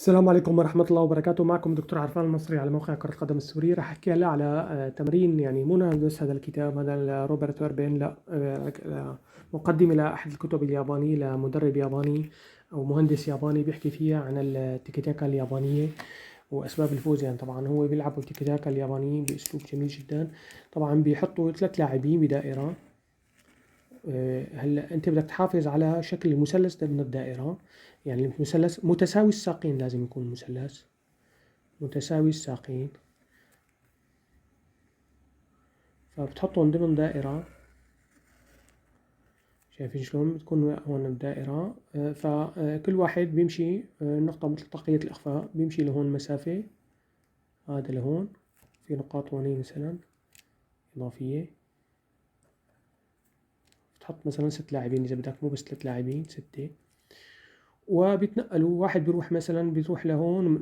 السلام عليكم ورحمة الله وبركاته. معكم دكتور عرفان المصري على موقع كرة القدم السوري. راح أحكي هلا على تمرين، يعني مو نفس هذا الكتاب، هذا روبرت ويربين، لا مقدمة لأحد الكتب اليابانية لمدرب ياباني أو مهندس ياباني بيحكي فيها عن التيكي تاكا اليابانية وأسباب الفوز. يعني طبعا هو بيلعبوا التيكي تاكا اليابانيين بأسلوب جميل جدا. طبعا بيحطوا 3 لاعبين بدائرة. هلا انت بدك تحافظ على شكل المثلث ده من الدائرة. يعني المثلث متساوي الساقين، لازم يكون مثلث متساوي الساقين، فبتحطهم ضمن دائرة. شايفين شلون بتكون هون الدائرة؟ فكل واحد بيمشي نقطة مثل طاقية الإخفاء، بيمشي لهون مسافة، هذا لهون في نقاط هونين مثلا إضافية. بتحط مثلا 6 لاعبين إذا بدك، مو بس 3 لاعبين، 6. وبيتنقلوا، واحد بيروح مثلا بيروح لهون،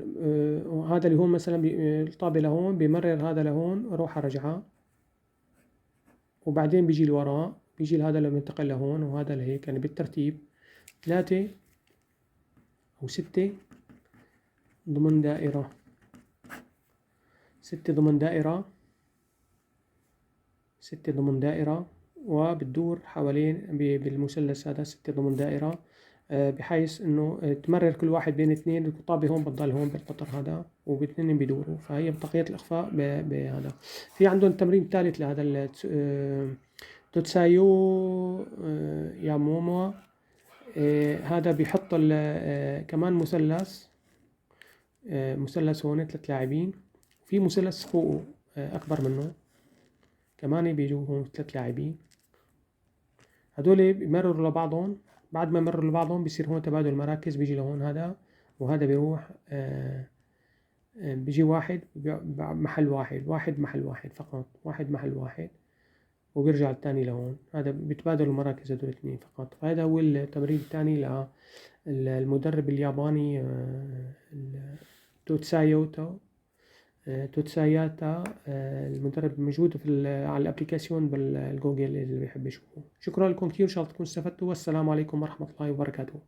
هذا اللي هون مثلا الطابة لهون، بيمرر هذا لهون روحة رجعة، وبعدين بيجي لوراه، بيجي هذا لما ينتقل لهون وهذا لهيك، يعني بالترتيب 3 أو 6 ضمن دائرة، 6 ضمن دائرة، 6 ضمن دائرة، وبتدور حوالين بالمثلث هذا 6 ضمن دائرة، بحيث انه تمرر كل واحد بين 2. الطابة هون بتضل هون بالقطر هذا، وباثنين بيدوروا، فهي بطاقية الإخفاء بهذا. في عندهم تمرين ثالث لهذا توتسايو ياموموا. هذا بيحط كمان مثلث، مثلث هون 3 لاعبين، في مثلث فوقه أكبر منه كمان بيجوا هون 3 لاعبين. هدول بيمرروا لبعضهم، بعد ما يمرروا لبعضهم بيصير هون تبادل مراكز، بيجي لهون هذا وهذا بيروح، بيجي واحد محل واحد، واحد محل واحد فقط، واحد محل واحد، وبيرجع الثاني لهون. هذا بيتبادلوا المراكز هدول 2 فقط. فهذا هو التمرين الثاني للمدرب الياباني توتساياتا، المدرب موجود على الابليكاسيون بالجوجل اللي بيحب يشوفه. شكرا لكم كثير، ان شاء الله تكونوا استفدتوا، والسلام عليكم ورحمة الله وبركاته.